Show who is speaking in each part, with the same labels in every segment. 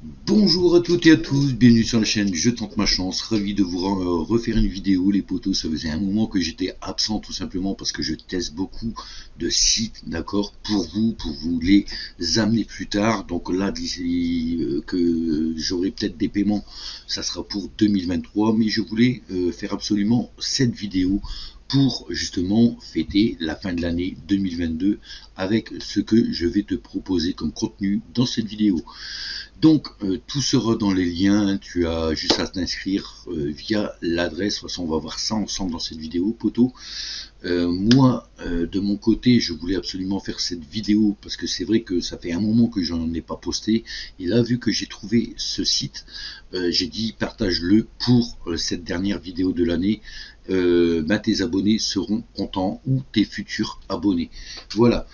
Speaker 1: Bonjour à toutes et à tous, bienvenue sur la chaîne Je tente ma chance, ravi de vous refaire une vidéo les potos. Ça faisait un moment que j'étais absent tout simplement parce que je teste beaucoup de sites, d'accord, pour vous les amener plus tard. Donc là, d'ici que j'aurai peut-être des paiements, ça sera pour 2023, mais je voulais faire absolument cette vidéo pour justement fêter la fin de l'année 2022 avec ce que je vais te proposer comme contenu dans cette vidéo. Donc tout sera dans les liens, tu as juste à t'inscrire via l'adresse. De toute façon on va voir ça ensemble dans cette vidéo, poto. Moi de mon côté je voulais absolument faire cette vidéo parce que c'est vrai que ça fait un moment que j'en ai pas posté, et là vu que j'ai trouvé ce site, j'ai dit partage-le pour cette dernière vidéo de l'année. Tes abonnés seront contents, ou tes futurs abonnés, voilà.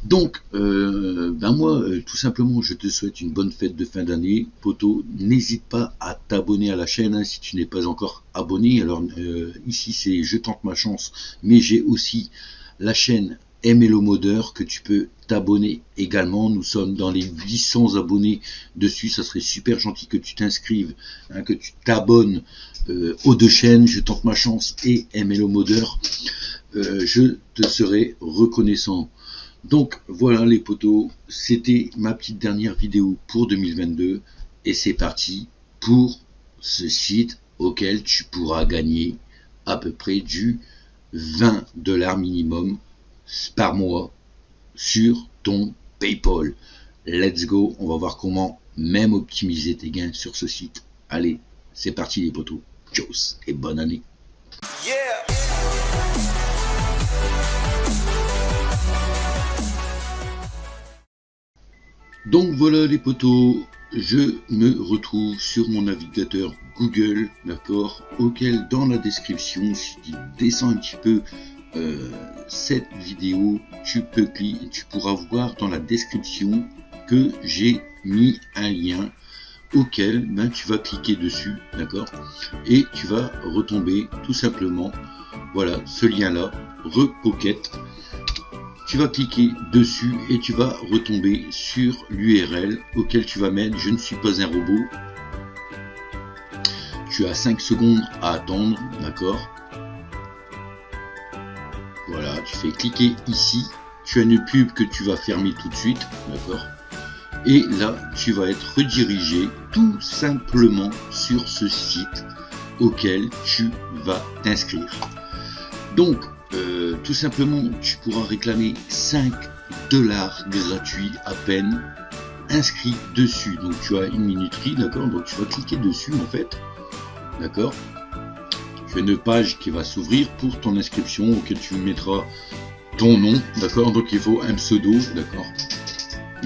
Speaker 1: Donc, moi, tout simplement, je te souhaite une bonne fête de fin d'année, poto. N'hésite pas à t'abonner à la chaîne hein, si tu n'es pas encore abonné. Alors, ici, c'est Je tente ma chance, mais j'ai aussi la chaîne MLO Modeur que tu peux t'abonner également. Nous sommes dans les 800 abonnés dessus. Ça serait super gentil que tu t'inscrives, hein, que tu t'abonnes aux deux chaînes, Je tente ma chance et MLO Modeur. Je te serai reconnaissant. Donc voilà les potos, c'était ma petite dernière vidéo pour 2022 et c'est parti pour ce site auquel tu pourras gagner à peu près du 20$ minimum par mois sur ton PayPal. Let's go, on va voir comment même optimiser tes gains sur ce site. Allez, c'est parti les potos, tchuss et bonne année. Yeah. Donc voilà les potos, je me retrouve sur mon navigateur Google, d'accord, auquel dans la description, si tu descends un petit peu cette vidéo, tu pourras voir dans la description que j'ai mis un lien auquel tu vas cliquer dessus, d'accord, et tu vas retomber tout simplement, voilà, ce lien là, Repocket. Tu vas cliquer dessus et tu vas retomber sur l'URL auquel tu vas mettre je ne suis pas un robot. Tu as 5 secondes à attendre, d'accord. Voilà, tu fais cliquer ici. Tu as une pub que tu vas fermer tout de suite, d'accord. Et là, tu vas être redirigé tout simplement sur ce site auquel tu vas t'inscrire. Donc, tout simplement, tu pourras réclamer 5$ gratuits à peine inscrit dessus. Donc, tu as une minuterie, d'accord. Donc, tu vas cliquer dessus en fait, d'accord. Tu as une page qui va s'ouvrir pour ton inscription auquel tu mettras ton nom, d'accord. Donc, il faut un pseudo, d'accord.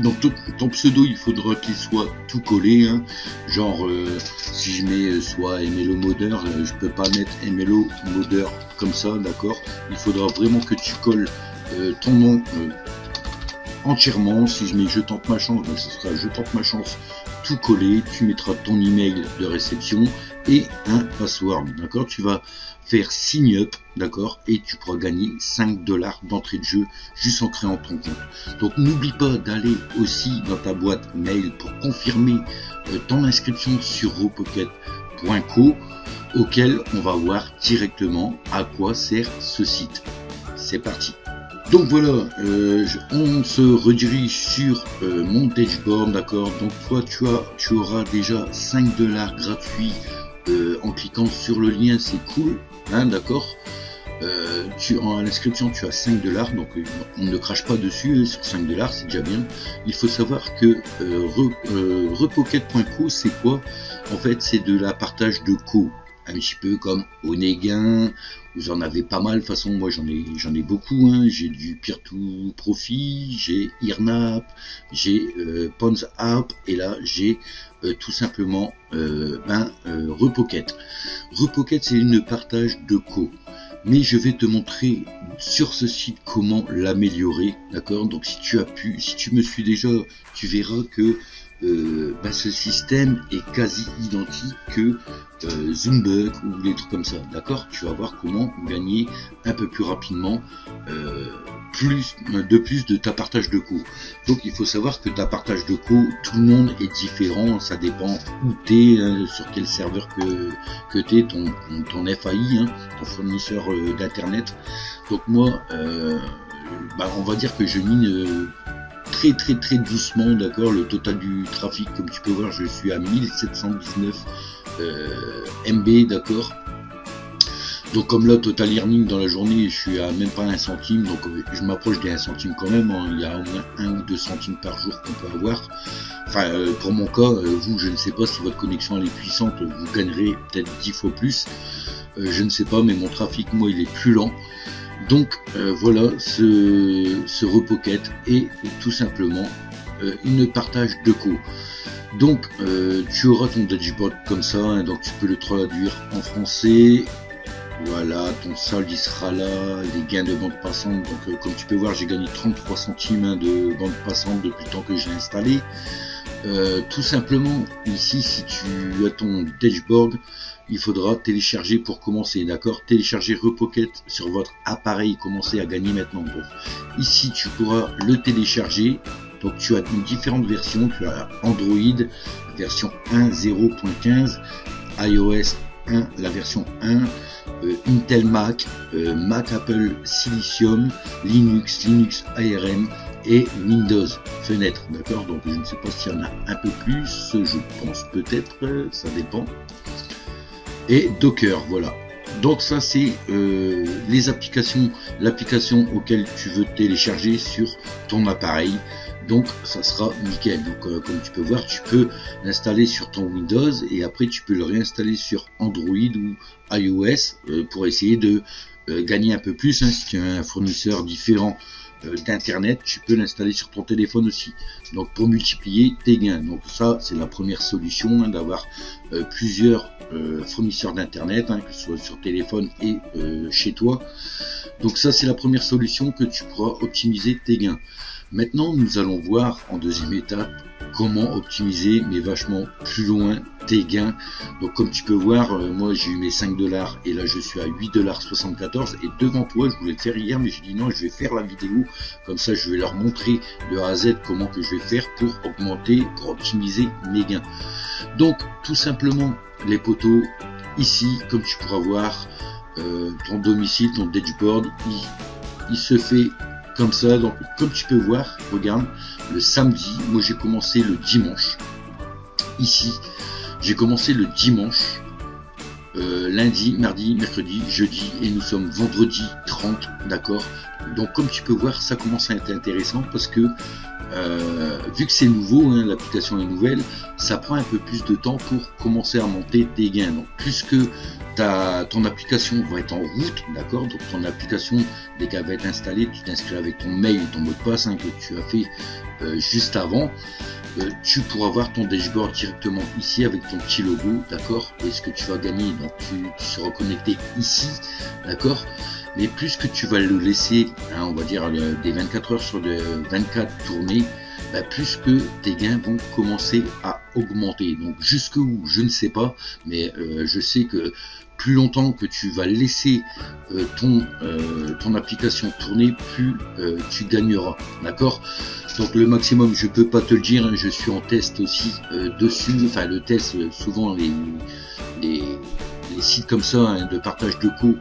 Speaker 1: Donc ton pseudo il faudra qu'il soit tout collé hein. Genre si je mets soit MLO Modeur, je peux pas mettre MLO Modeur comme ça, d'accord. Il faudra vraiment que tu colles ton nom entièrement. Si je mets Je tente ma chance, ce sera Je tente ma chance tout collé. Tu mettras ton email de réception et un password, d'accord. Tu vas faire sign up, d'accord, et tu pourras gagner 5$ d'entrée de jeu juste en créant ton compte. Donc n'oublie pas d'aller aussi dans ta boîte mail pour confirmer ton inscription sur repocket.co, auquel on va voir directement à quoi sert ce site. C'est parti. Donc voilà, on se redirige sur mon dashboard, d'accord. Donc toi tu auras déjà 5$ gratuits en cliquant sur le lien, c'est cool, hein, d'accord. En l'inscription tu as 5$, donc on ne crache pas dessus sur 5$, c'est déjà bien. Il faut savoir que repocket.co c'est quoi? En fait c'est de la partage de co, un petit peu comme Onegain. Vous en avez pas mal, de toute façon moi j'en ai beaucoup hein. J'ai du Peer2Profit, j'ai Earnap, j'ai PawnsApp, et là j'ai tout simplement Repocket. Repocket c'est une partage de co, mais je vais te montrer sur ce site comment l'améliorer, d'accord. Donc si tu me suis déjà, tu verras que ce système est quasi identique que Zoombug ou les trucs comme ça, d'accord. Tu vas voir comment gagner un peu plus rapidement plus de ta partage de co. Donc il faut savoir que ta partage de co, tout le monde est différent, ça dépend où tu es, sur quel serveur que tu es, ton FAI, ton fournisseur d'internet. Donc moi, on va dire que je mine très doucement, d'accord. Le total du trafic, comme tu peux voir, je suis à 1719 MB, d'accord. Donc comme là, total earning dans la journée, je suis à même pas 1 centime, donc je m'approche des 1 centime quand même, il y a au moins 1 ou 2 centimes par jour qu'on peut avoir. Enfin, pour mon cas, vous, je ne sais pas si votre connexion elle est puissante, vous gagnerez peut-être 10 fois plus, je ne sais pas, mais mon trafic, moi, il est plus lent. Donc voilà, ce Repocket est tout simplement une partage de co. Donc tu auras ton dashboard comme ça, donc tu peux le traduire en français. Voilà, ton solde il sera là, les gains de bande passante. Donc comme tu peux voir, j'ai gagné 33 centimes de bande passante depuis le temps que je l'ai installé. Tout simplement, ici, si tu as ton dashboard, il faudra télécharger pour commencer, d'accord. Télécharger Repocket sur votre appareil, commencer à gagner maintenant. Donc ici, tu pourras le télécharger. Donc tu as une différentes versions. Tu as Android version 1.0.15, iOS 1, la version 1, Intel Mac, Mac Apple Silicium, Linux ARM et Windows fenêtre, d'accord. Donc je ne sais pas s'il y en a un peu plus, je pense peut-être, ça dépend. Et Docker, voilà. Donc ça c'est les applications, l'application auquel tu veux télécharger sur ton appareil. Donc ça sera nickel. Donc comme tu peux voir, tu peux l'installer sur ton Windows et après tu peux le réinstaller sur Android ou iOS pour essayer de gagner un peu plus. Si tu as un fournisseur différent d'internet, tu peux l'installer sur ton téléphone aussi, donc pour multiplier tes gains. Donc ça c'est la première solution, d'avoir plusieurs fournisseurs d'internet, que ce soit sur téléphone et chez toi. Donc ça c'est la première solution que tu pourras optimiser tes gains. Maintenant nous allons voir en deuxième étape comment optimiser, mais vachement plus loin, tes gains. Donc comme tu peux voir, moi j'ai eu mes 5 $ et là je suis à 8,74 $. Et devant toi, je voulais le faire hier, mais j'ai dit non, je vais faire la vidéo, comme ça je vais leur montrer de A à Z comment que je vais faire pour augmenter, pour optimiser mes gains. Donc tout simplement les poteaux, ici comme tu pourras voir, ton domicile, ton dashboard, il se fait comme ça. Donc comme tu peux voir, regarde, le samedi, moi j'ai commencé le dimanche, ici j'ai commencé le dimanche, lundi, mardi, mercredi, jeudi, et nous sommes vendredi 30, d'accord. Donc comme tu peux voir, ça commence à être intéressant parce que vu que c'est nouveau, l'application est nouvelle, ça prend un peu plus de temps pour commencer à monter tes gains. Donc plus que ton application va être en route, d'accord. Donc ton application, dès qu'elle va être installée, tu t'inscris avec ton mail et ton mot de passe que tu as fait juste avant. Tu pourras voir ton dashboard directement ici avec ton petit logo, d'accord. Et ce que tu vas gagner, donc tu seras connecté ici, d'accord. Mais plus que tu vas le laisser, on va dire des 24 heures sur les 24 tournées, plus que tes gains vont commencer à augmenter. Donc jusqu'où, je ne sais pas, mais je sais que plus longtemps que tu vas laisser ton application tourner, plus tu gagneras, d'accord. Donc le maximum, je peux pas te le dire, je suis en test aussi dessus. Enfin le test, souvent les sites comme ça de partage de co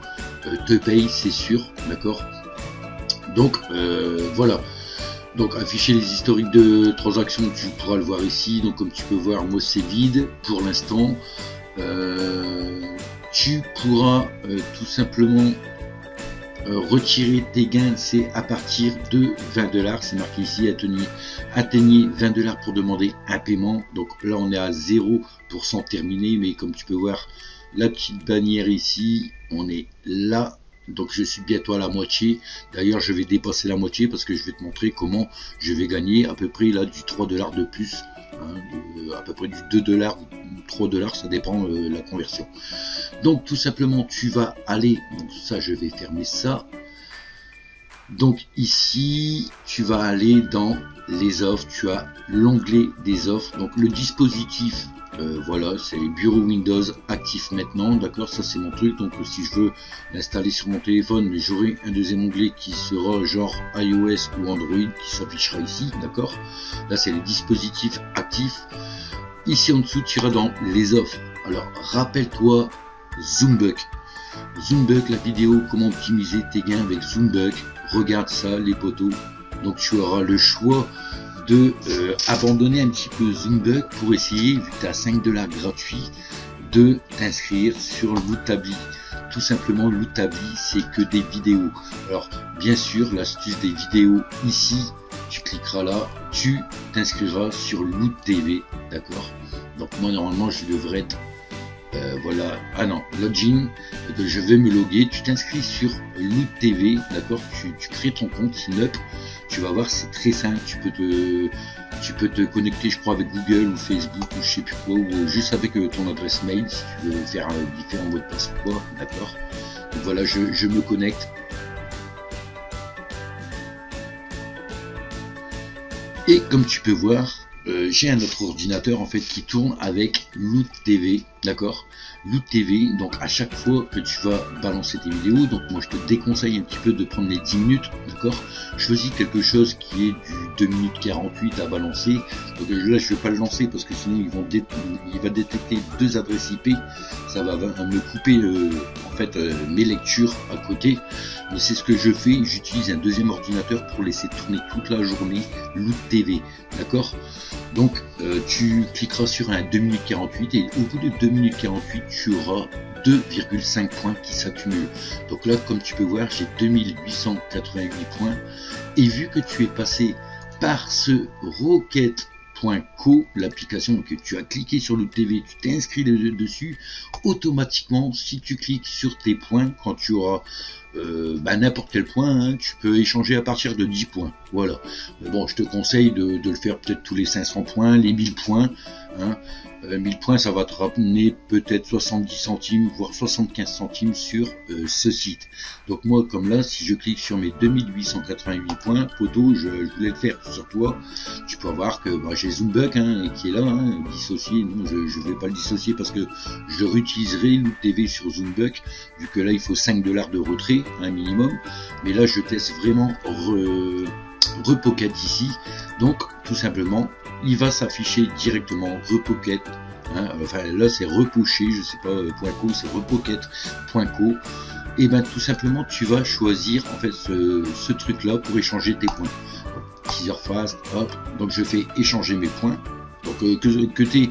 Speaker 1: te payent, c'est sûr, d'accord. Donc voilà. Donc afficher les historiques de transactions, tu pourras le voir ici. Donc comme tu peux voir, moi c'est vide pour l'instant. Tu pourras tout simplement retirer tes gains, c'est à partir de 20 $. C'est marqué ici, atteignez 20 $ pour demander un paiement. Donc là on est à 0% terminé, mais comme tu peux voir la petite bannière ici, on est là. Donc je suis bientôt à la moitié. D'ailleurs je vais dépasser la moitié parce que je vais te montrer comment je vais gagner à peu près là du 3 $ de plus, à peu près du 2 $, 3 $, ça dépend la conversion. Donc tout simplement tu vas aller, donc ça je vais fermer ça, Donc ici, tu vas aller dans les offres, tu as l'onglet des offres, donc le dispositif, voilà, c'est les bureaux Windows actifs maintenant, d'accord, ça c'est mon truc, donc si je veux l'installer sur mon téléphone, j'aurai un deuxième onglet qui sera genre iOS ou Android qui s'affichera ici, d'accord. Là c'est les dispositifs actifs. Ici en dessous, tu iras dans les offres. Alors rappelle-toi Zoombuck. Zoombuck, la vidéo comment optimiser tes gains avec Zoombuck. Regarde ça, les potos. Donc tu auras le choix de abandonner un petit peu Zoombuck pour essayer, vu que tu as 5 $ gratuits, de t'inscrire sur Lootably. Tout simplement, Lootably, c'est que des vidéos. Alors, bien sûr, l'astuce des vidéos ici, tu cliqueras là, tu t'inscriras sur Loot TV, d'accord. Donc moi, normalement, je devrais être voilà, ah non, login, je vais me loguer, tu t'inscris sur Loot TV, d'accord, tu crées ton compte sign-up, tu vas voir, c'est très simple, tu peux te connecter, je crois, avec Google ou Facebook ou je sais plus quoi, ou juste avec ton adresse mail, si tu veux faire différents mots de passe ou quoi, d'accord. Donc voilà, je me connecte. Et comme tu peux voir, j'ai un autre ordinateur en fait qui tourne avec Loot TV, d'accord. Loot TV, donc à chaque fois que tu vas balancer tes vidéos, donc moi je te déconseille un petit peu de prendre les 10 minutes, d'accord. Choisis quelque chose qui est du 2 minutes 48 à balancer. Donc là je vais pas le lancer parce que sinon il va détecter 2 adresses IP, ça va me couper en fait mes lectures à côté. Mais c'est ce que je fais, j'utilise un deuxième ordinateur pour laisser tourner toute la journée Loot TV, d'accord. Donc tu cliqueras sur un 2 minutes 48 et au bout de 2 minutes 48 tu auras 2,5 points qui s'accumulent. Donc là comme tu peux voir j'ai 2888 points et vu que tu es passé par ce Rocket.co, l'application que tu as cliqué sur Loot TV, tu t'es inscrit dessus, automatiquement si tu cliques sur tes points, quand tu auras n'importe quel point, hein, tu peux échanger à partir de 10 points, voilà. Mais bon, je te conseille de le faire peut-être tous les 500 points, les 1000 points, hein. 1000 points, ça va te ramener peut-être 70 centimes, voire 75 centimes sur ce site. Donc moi, comme là, si je clique sur mes 2888 points, poteau, je voulais le faire sur toi, tu peux voir que j'ai Zoombuck hein, qui est là, hein, dissocié, non, je ne vais pas le dissocier parce que je réutiliserai Loot TV sur Zoombuck, vu que là, il faut 5 $ de retrait, un minimum, mais là, je teste vraiment Repocket ici, donc tout simplement il va s'afficher directement Repocket, hein, enfin là c'est Repoché, je sais pas .co, c'est Repocket.co, et ben tout simplement tu vas choisir en fait ce truc là pour échanger tes points. Teaser fast, hop, donc je fais échanger mes points, donc que tu aies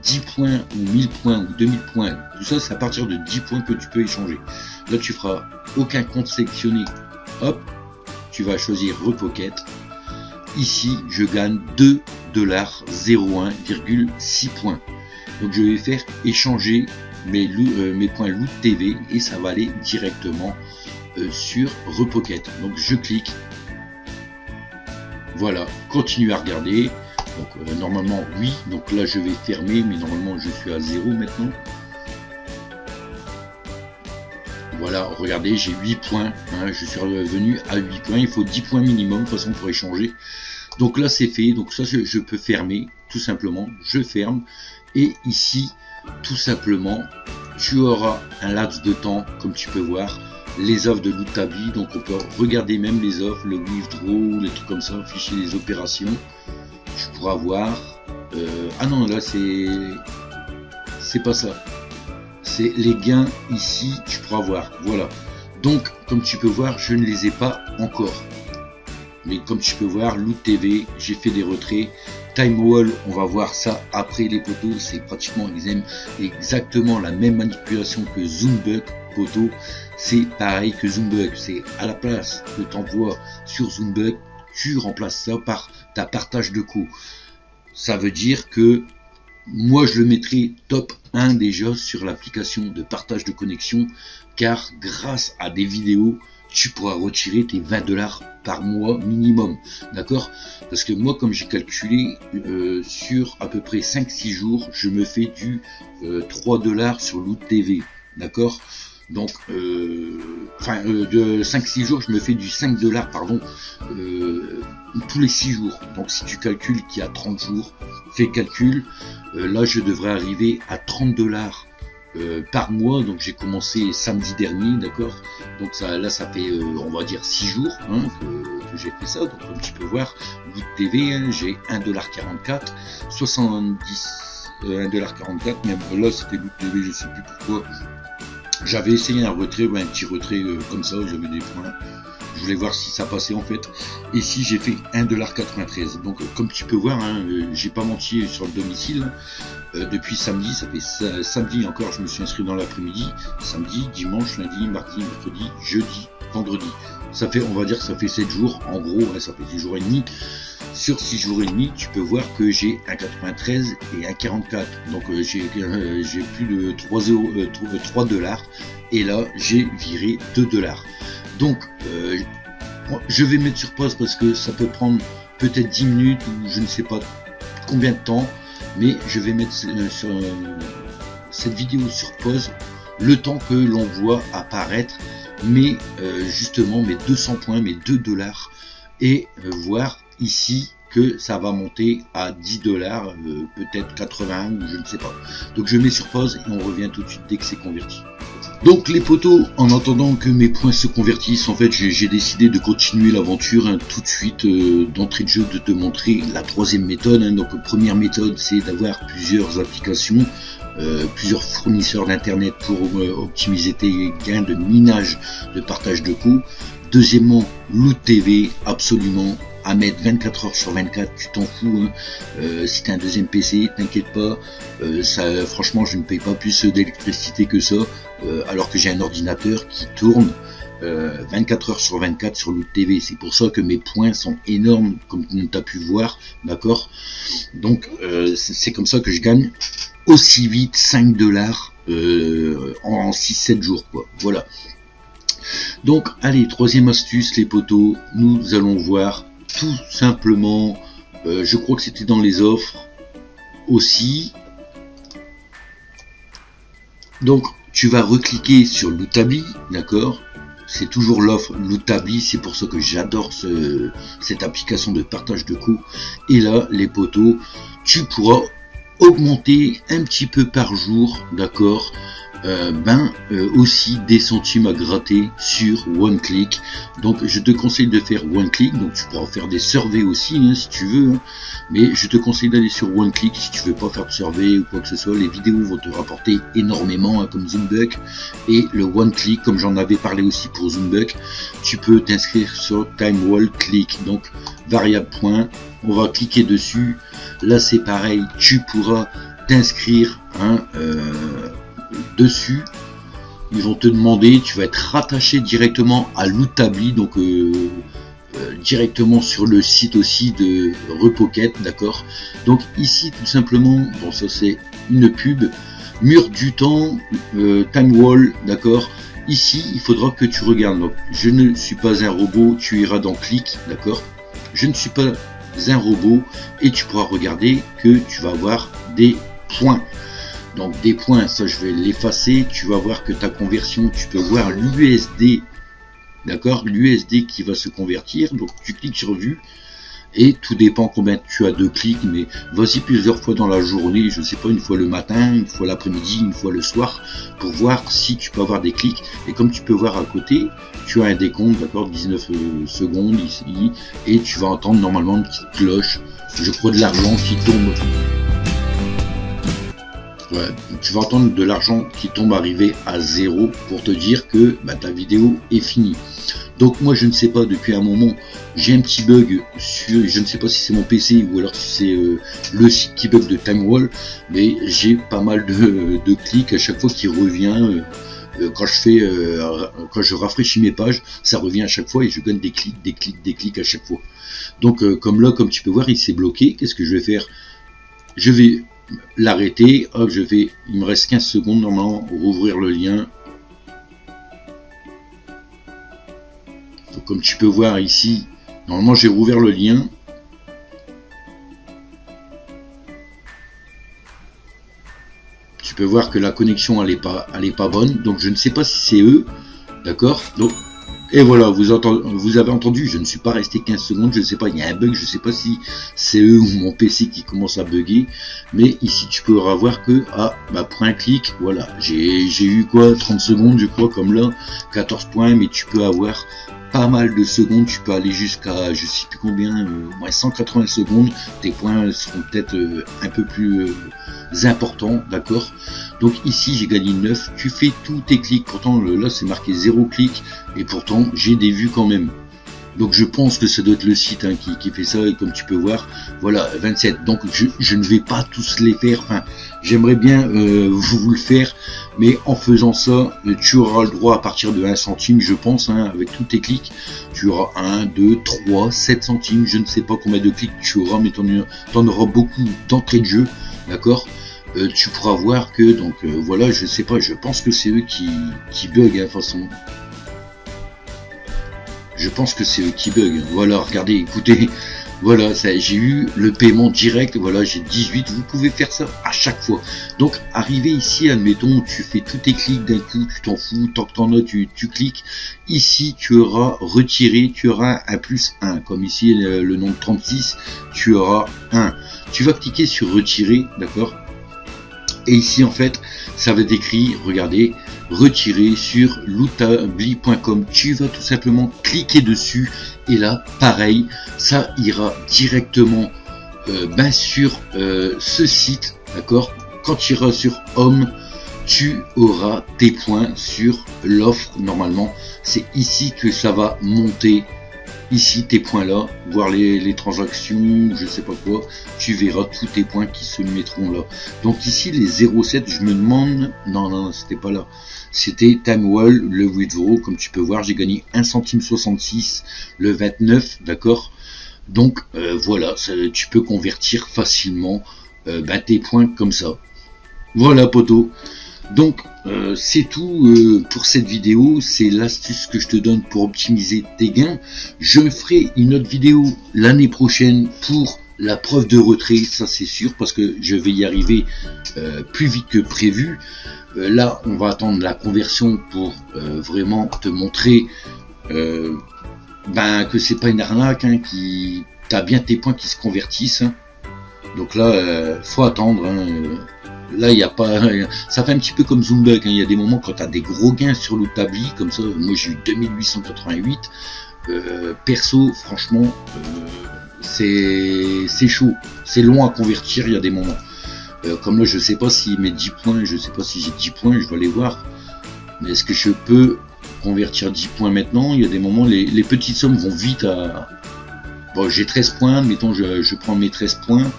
Speaker 1: 10 points ou 1000 points ou 2000 points, tout ça c'est à partir de 10 points que tu peux échanger. Là tu feras aucun compte sélectionné, hop, tu vas choisir Repocket. Ici, je gagne 2 $ 01,6 points. Donc je vais faire échanger mes points Loot TV et ça va aller directement sur Repocket. Donc je clique. Voilà, continue à regarder. Donc normalement oui, donc là je vais fermer, mais normalement je suis à 0 maintenant. Voilà, regardez, j'ai 8 points, hein, je suis revenu à 8 points, il faut 10 points minimum, de toute façon pour échanger. Donc là c'est fait, donc ça je peux fermer, tout simplement, je ferme. Et ici, tout simplement, tu auras un laps de temps, comme tu peux voir, les offres de Lootably, donc on peut regarder même les offres, le withdraw, les trucs comme ça, fichier des opérations. Tu pourras voir, ah non là c'est pas ça. C'est les gains ici, tu pourras voir, voilà. Donc, comme tu peux voir, je ne les ai pas encore. Mais comme tu peux voir, Loot TV, j'ai fait des retraits. Time Wall, on va voir ça après les poteaux. C'est pratiquement exactement la même manipulation que Zoombuck, poteau. C'est pareil que Zoombuck. C'est à la place que tu envoies sur Zoombuck, tu remplaces ça par ta partage de co. Ça veut dire que moi je le mettrai top 1 déjà sur l'application de partage de connexion, car grâce à des vidéos tu pourras retirer tes 20 $ par mois minimum, d'accord. Parce que moi comme j'ai calculé sur à peu près 5-6 jours je me fais du 3 $ sur Loot TV, d'accord. Donc, de 5-6 jours, je me fais du 5 $, pardon, tous les 6 jours. Donc, si tu calcules qu'il y a 30 jours, fais le calcul. Là, je devrais arriver à 30 $ par mois. Donc, j'ai commencé samedi dernier, d'accord. Donc, ça fait, on va dire, 6 jours hein, que j'ai fait ça. Donc, comme tu peux voir, Loot TV, hein, j'ai 1,44 $, 70, 1,44 $. Même là, c'était Loot TV, je sais plus pourquoi. J'avais essayé un retrait, un petit retrait comme ça, j'avais des points. Je voulais voir si ça passait en fait. Et si j'ai fait 1,93 $. Donc comme tu peux voir, hein, j'ai pas menti sur le domicile. Depuis samedi, ça fait samedi encore, je me suis inscrit dans l'après-midi. Samedi, dimanche, lundi, mardi, mercredi, jeudi, vendredi. Ça fait, on va dire que ça fait 7 jours. En gros, hein, ça fait 6 jours et demi. Sur 6 jours et demi, tu peux voir que j'ai 1,93 et 1,44. Donc j'ai plus de 3 $. Et là, j'ai viré 2 $. Donc, je vais mettre sur pause parce que ça peut prendre peut-être 10 minutes ou je ne sais pas combien de temps. Mais je vais mettre cette vidéo sur pause le temps que l'on voit apparaître justement mes 200 points, mes 2 $. Et voir ici que ça va monter à 10 $, peut-être 80 ou je ne sais pas. Donc je mets sur pause et on revient tout de suite dès que c'est converti. Donc les potos, en attendant que mes points se convertissent, en fait j'ai décidé de continuer l'aventure hein, tout de suite d'entrée de jeu, de te montrer la troisième méthode. Hein. Donc première méthode, c'est d'avoir plusieurs applications, plusieurs fournisseurs d'internet pour optimiser tes gains de minage, de partage de coûts. Deuxièmement, Loot TV, absolument à mettre 24 heures sur 24, tu t'en fous. Hein. Si tu as un deuxième PC, t'inquiète pas, franchement je ne paye pas plus d'électricité que ça, alors que j'ai un ordinateur qui tourne 24 heures sur 24 sur Loot TV. C'est pour ça que mes points sont énormes, comme tu as pu voir, d'accord. Donc c'est comme ça que je gagne aussi vite 5 $ en 6-7 jours, quoi. Voilà. Donc allez, troisième astuce les potos, nous allons voir tout simplement, je crois que c'était dans les offres aussi. Donc tu vas recliquer sur Lootably, d'accord, c'est toujours l'offre Lootably, c'est pour ça que j'adore cette application de partage de coûts. Et là les potos, tu pourras augmenter un petit peu par jour, d'accord, aussi des centimes à gratter sur OneClick. Donc je te conseille de faire OneClick, donc tu pourras faire des surveys aussi hein, si tu veux, hein. Mais je te conseille d'aller sur OneClick si tu veux pas faire de survey ou quoi que ce soit. Les vidéos vont te rapporter énormément hein, comme Zoombuck, et le OneClick, comme j'en avais parlé aussi pour Zoombuck, tu peux t'inscrire sur Time Wall Click, donc variable point, on va cliquer dessus. Là c'est pareil, tu pourras t'inscrire hein, dessus. Ils vont te demander, tu vas être rattaché directement à Lootably, donc directement sur le site aussi de Repocket, d'accord. Donc ici tout simplement, bon ça c'est une pub, mur du temps, time wall, d'accord. Ici il faudra que tu regardes, donc je ne suis pas un robot, tu iras dans clic, d'accord. Je ne suis pas un robot, et tu pourras regarder que tu vas avoir des points. Donc des points, ça je vais l'effacer. Tu vas voir que ta conversion, tu peux voir l'USD, d'accord, l'USD qui va se convertir. Donc tu cliques sur vue et tout dépend combien tu as de clics, mais vas-y plusieurs fois dans la journée, je sais pas, une fois le matin, une fois l'après-midi, une fois le soir, pour voir si tu peux avoir des clics. Et comme tu peux voir à côté, tu as un décompte, d'accord, 19 secondes ici, et tu vas entendre normalement une petite cloche, je crois de l'argent qui tombe. Ouais, tu vas entendre de l'argent qui tombe arriver à 0 pour te dire que ta vidéo est finie. Donc moi je ne sais pas, depuis un moment j'ai un petit bug sur, je ne sais pas si c'est mon PC ou alors si c'est le site qui bug de TimeWall, mais j'ai pas mal de clics à chaque fois qui revient. Quand je rafraîchis mes pages, ça revient à chaque fois et je gagne des clics à chaque fois. Donc comme là, comme tu peux voir, il s'est bloqué. Qu'est-ce que je vais faire? Je vais l'arrêter, hop, il me reste 15 secondes normalement, rouvrir le lien. Donc, comme tu peux voir ici, normalement j'ai rouvert le lien. Tu peux voir que la connexion elle est pas bonne, donc je ne sais pas si c'est eux, d'accord. Donc et voilà, vous avez entendu, je ne suis pas resté 15 secondes, je ne sais pas, il y a un bug, je ne sais pas si c'est eux ou mon PC qui commence à bugger, mais ici tu pourras voir que, pour un clic, voilà, j'ai eu quoi, 30 secondes je crois, comme là, 14 points, mais tu peux avoir pas mal de secondes, tu peux aller jusqu'à, je sais plus combien, 180 secondes, tes points seront peut-être un peu plus importants, d'accord. Donc ici j'ai gagné 9, tu fais tous tes clics, pourtant là c'est marqué 0 clic, et pourtant j'ai des vues quand même. Donc je pense que ça doit être le site qui fait ça, et comme tu peux voir, voilà, 27. Donc je ne vais pas tous les faire, enfin j'aimerais bien vous le faire, mais en faisant ça, tu auras le droit à partir de 1 centime, je pense, avec tous tes clics, tu auras 1, 2, 3, 7 centimes, je ne sais pas combien de clics tu auras, mais t'en auras beaucoup d'entrée de jeu, d'accord. Tu pourras voir que, donc voilà, je sais pas, je pense que c'est eux qui bug, de toute façon. Je pense que c'est eux qui bug. Voilà, regardez, écoutez, voilà, j'ai eu le paiement direct, voilà, j'ai 18, vous pouvez faire ça à chaque fois. Donc, arrivé ici, admettons, tu fais tous tes clics d'un coup, tu t'en fous, tant que t'en as, tu cliques. Ici, tu auras retiré, tu auras un plus 1, comme ici, le nombre 36, tu auras 1. Tu vas cliquer sur retirer, d'accord. Et ici, en fait, ça va être écrit, regardez, retirer sur lootable.com. Tu vas tout simplement cliquer dessus. Et là, pareil, ça ira directement sur ce site, d'accord. Quand tu iras sur Home, tu auras tes points sur l'offre. Normalement, c'est ici que ça va monter. Ici, tes points là, voir les transactions, je sais pas quoi, tu verras tous tes points qui se mettront là. Donc ici, les 0,7, je me demande, non, c'était pas là. C'était TimeWall, le withdraw, comme tu peux voir, j'ai gagné 1 centime 66, le 29, d'accord. Donc voilà, tu peux convertir facilement tes points comme ça. Voilà, poteau. Donc c'est tout pour cette vidéo, c'est l'astuce que je te donne pour optimiser tes gains. Je ferai une autre vidéo l'année prochaine pour la preuve de retrait, ça c'est sûr, parce que je vais y arriver plus vite que prévu. Là on va attendre la conversion pour vraiment te montrer que c'est pas une arnaque, qui t'as bien tes points qui se convertissent. Donc là faut attendre. Là, il n'y a pas. Ça fait un petit peu comme Zoombug. Il y a des moments quand tu as des gros gains sur l'Outable, comme ça. Moi, j'ai eu 2888. Perso, franchement, c'est chaud. C'est long à convertir. Il y a des moments. Comme là, je sais pas si mes 10 points, je sais pas si j'ai 10 points, je vais aller voir. Mais est-ce que je peux convertir 10 points maintenant? Il y a des moments, les petites sommes vont vite à. Bon, j'ai 13 points. Mettons, je prends mes 13 points.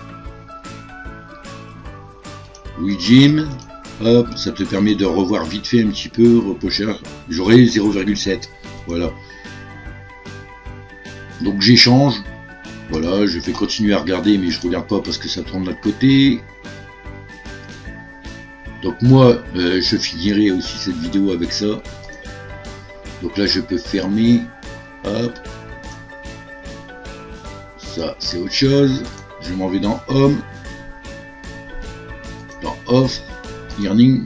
Speaker 1: Oui Jim, hop, ça te permet de revoir vite fait un petit peu, repocher, j'aurai 0,7, voilà. Donc j'échange, voilà, je vais continuer à regarder, mais je regarde pas parce que ça tourne de l'autre côté. Donc moi, je finirai aussi cette vidéo avec ça. Donc là je peux fermer, hop. Ça c'est autre chose, je m'en vais dans Home. Dans offre, earning.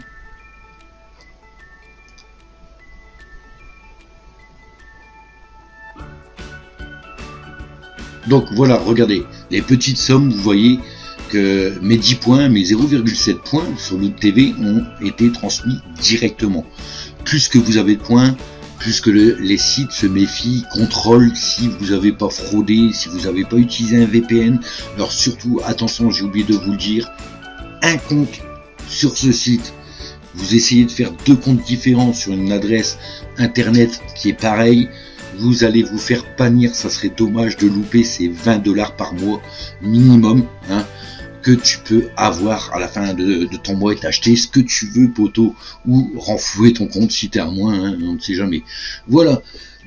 Speaker 1: Donc voilà, regardez, les petites sommes, vous voyez que mes 10 points, mes 0,7 points sur Loot TV ont été transmis directement. Plus que vous avez de points, plus que les sites se méfient, contrôlent si vous n'avez pas fraudé, si vous n'avez pas utilisé un VPN. Alors surtout, attention, j'ai oublié de vous le dire, un compte sur ce site, vous essayez de faire 2 comptes différents sur une adresse internet qui est pareille, vous allez vous faire bannir. Ça serait dommage de louper ces 20 $ par mois minimum, que tu peux avoir à la fin de ton mois et t'acheter ce que tu veux, poteau, ou renflouer ton compte si t'es à moins, on ne sait jamais. Voilà.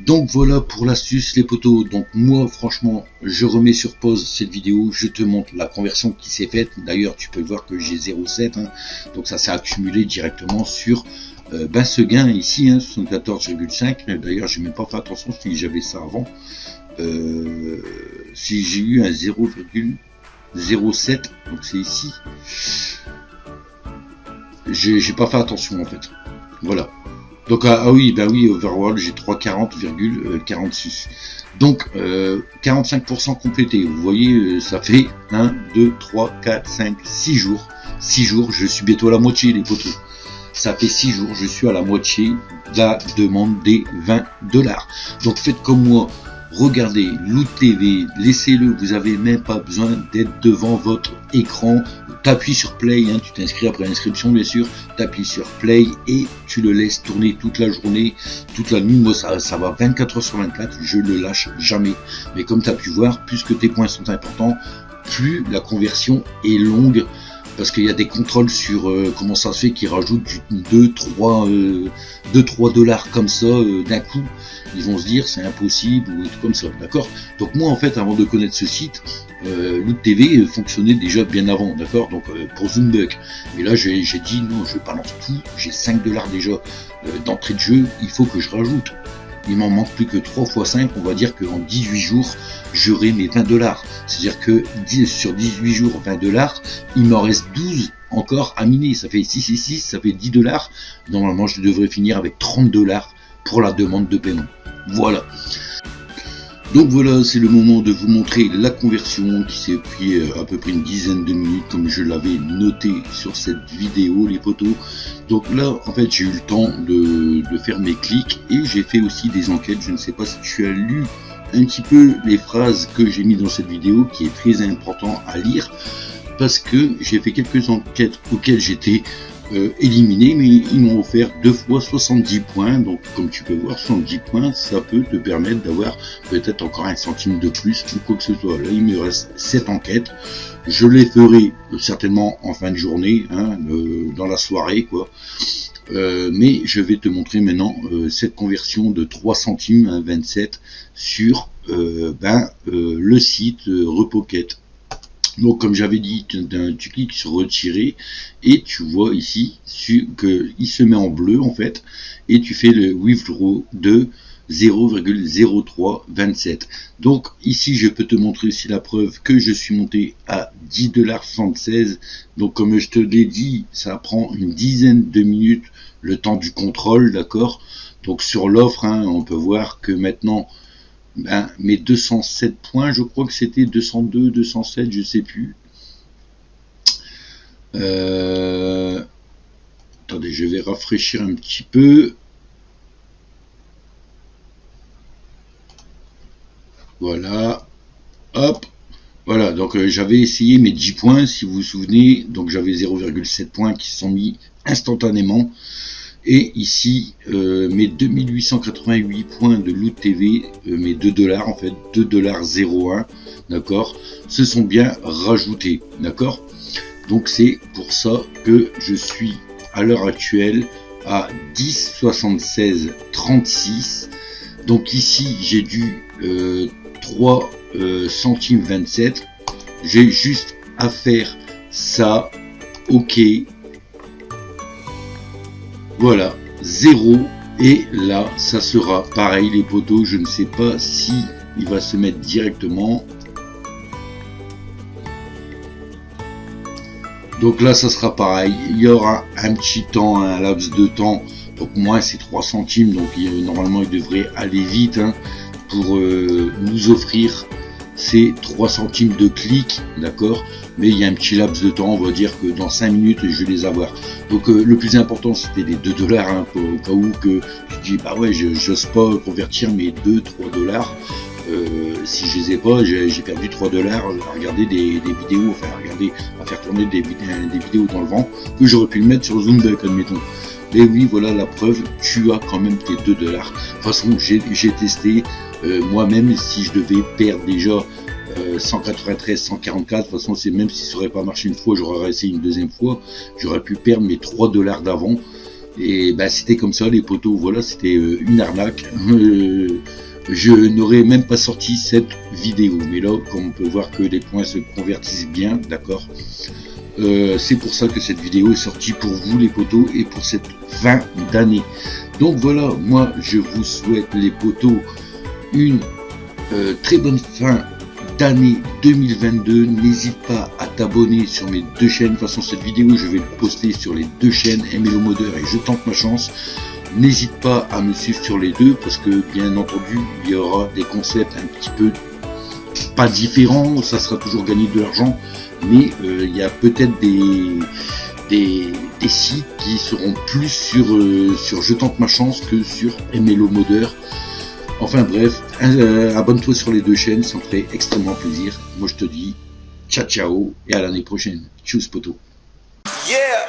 Speaker 1: Donc voilà pour l'astuce les poteaux. Donc moi franchement je remets sur pause cette vidéo, je te montre la conversion qui s'est faite. D'ailleurs tu peux voir que j'ai 0,7, donc ça s'est accumulé directement sur ce gain ici, 74,5. D'ailleurs j'ai même pas fait attention si j'avais ça avant. Si j'ai eu un 0,07, donc c'est ici. j'ai pas fait attention en fait. Voilà. Donc oui, bah oui, overall j'ai 340,46. Donc 45% complété. Vous voyez, ça fait 1, 2, 3, 4, 5, 6 jours. 6 jours, je suis bientôt à la moitié les potos. Ça fait 6 jours, je suis à la moitié de la demande des $20. Donc faites comme moi. Regardez Loot TV, laissez-le, vous avez même pas besoin d'être devant votre écran. T'appuies sur play, hein, tu t'inscris après l'inscription bien sûr, t'appuies sur play et tu le laisses tourner toute la journée, toute la nuit. Moi ça va 24 heures sur 24, je le lâche jamais. Mais comme tu as pu voir, plus que tes points sont importants, plus la conversion est longue. Parce qu'il y a des contrôles sur comment ça se fait qu'ils rajoutent 2-3 $ comme ça d'un coup. Ils vont se dire c'est impossible ou tout comme ça, d'accord. Donc moi en fait avant de connaître ce site, Loot TV fonctionnait déjà bien avant, d'accord. Donc pour Zoombuck, mais là j'ai dit non, je balance tout, j'ai 5 $ déjà d'entrée de jeu, il faut que je rajoute. Il m'en manque plus que 3 x 5, on va dire qu'en 18 jours, j'aurai mes $20. C'est-à-dire que sur 18 jours, $20, il m'en reste 12 encore à miner. Ça fait 6 et 6, ça fait $10. Normalement, je devrais finir avec $30 pour la demande de paiement. Voilà. Donc voilà, c'est le moment de vous montrer la conversion qui s'est pris à peu près une dizaine de minutes comme je l'avais noté sur cette vidéo les potos. Donc là en fait j'ai eu le temps de faire mes clics et j'ai fait aussi des enquêtes. Je ne sais pas si tu as lu un petit peu les phrases que j'ai mis dans cette vidéo qui est très important à lire parce que j'ai fait quelques enquêtes auxquelles j'étais éliminé, mais ils m'ont offert 2 fois 70 points. Donc comme tu peux voir, 70 points ça peut te permettre d'avoir peut-être encore 1 centime de plus ou quoi que ce soit. Là il me reste 7 enquêtes, je les ferai certainement en fin de journée, hein, dans la soirée quoi. Mais je vais te montrer maintenant cette conversion de 3 centimes à 27 sur le site Repocket. Donc comme j'avais dit, tu cliques sur retirer et tu vois ici qu'il se met en bleu en fait et tu fais le withdraw de 0,0327. Donc ici je peux te montrer aussi la preuve que je suis monté à $10,76. Donc comme je te l'ai dit, ça prend une dizaine de minutes le temps du contrôle, d'accord. Donc sur l'offre, hein, on peut voir que maintenant mes 207 points, je crois que c'était 202, 207, je sais plus. Attendez, je vais rafraîchir un petit peu. Voilà. Hop. Voilà, donc j'avais essayé mes 10 points, si vous vous souvenez. Donc j'avais 0,7 points qui se sont mis instantanément. Et ici, mes 2888 points de Loot TV, mes $2 en fait, $2,01, d'accord, se sont bien rajoutés, d'accord. Donc c'est pour ça que je suis à l'heure actuelle à 10,76,36. Donc ici, j'ai dû 3 centimes 27. J'ai juste à faire ça, ok. Voilà, 0 et là ça sera pareil les potos. Je ne sais pas si il va se mettre directement. Donc là ça sera pareil, il y aura un petit temps, un laps de temps. Donc moi c'est 3 centimes, donc normalement il devrait aller vite, hein, pour nous offrir ces 3 centimes de clic, d'accord. Mais il y a un petit laps de temps, on va dire que dans 5 minutes je vais les avoir. Donc le plus important c'était les $2, hein, au cas où que tu dis bah ouais, j'ose pas convertir mes 2-3 $. Si je les ai pas, j'ai perdu 3 $ à regarder des vidéos, enfin à faire tourner des vidéos dans le vent que j'aurais pu le mettre sur Zoombuck, admettons. Et oui, voilà la preuve, tu as quand même tes 2 $. De toute façon, j'ai testé moi-même. Si je devais perdre déjà 193, 144, de toute façon, c'est même si ça aurait pas marché une fois, j'aurais essayé une deuxième fois, j'aurais pu perdre mes 3 $ d'avant. Et bah c'était comme ça les potos, voilà, c'était une arnaque. Je n'aurais même pas sorti cette vidéo, mais là, comme on peut voir que les points se convertissent bien, d'accord. C'est pour ça que cette vidéo est sortie pour vous les potos et pour cette fin d'année. Donc voilà, moi je vous souhaite les potos une très bonne fin d'année 2022. N'hésite pas à t'abonner sur mes deux chaînes. De toute façon, cette vidéo, je vais le poster sur les deux chaînes, MLO Modeur et Je tente ma chance. N'hésite pas à me suivre sur les deux parce que, bien entendu, il y aura des concepts un petit peu pas différents. Ça sera toujours gagner de l'argent, mais il y a peut-être des sites qui seront plus sur Je tente ma chance que sur MLO Modeur. Enfin bref, abonne-toi sur les deux chaînes, ça me ferait extrêmement plaisir. Moi je te dis ciao ciao et à l'année prochaine. Tchuss poto.
Speaker 2: Yeah.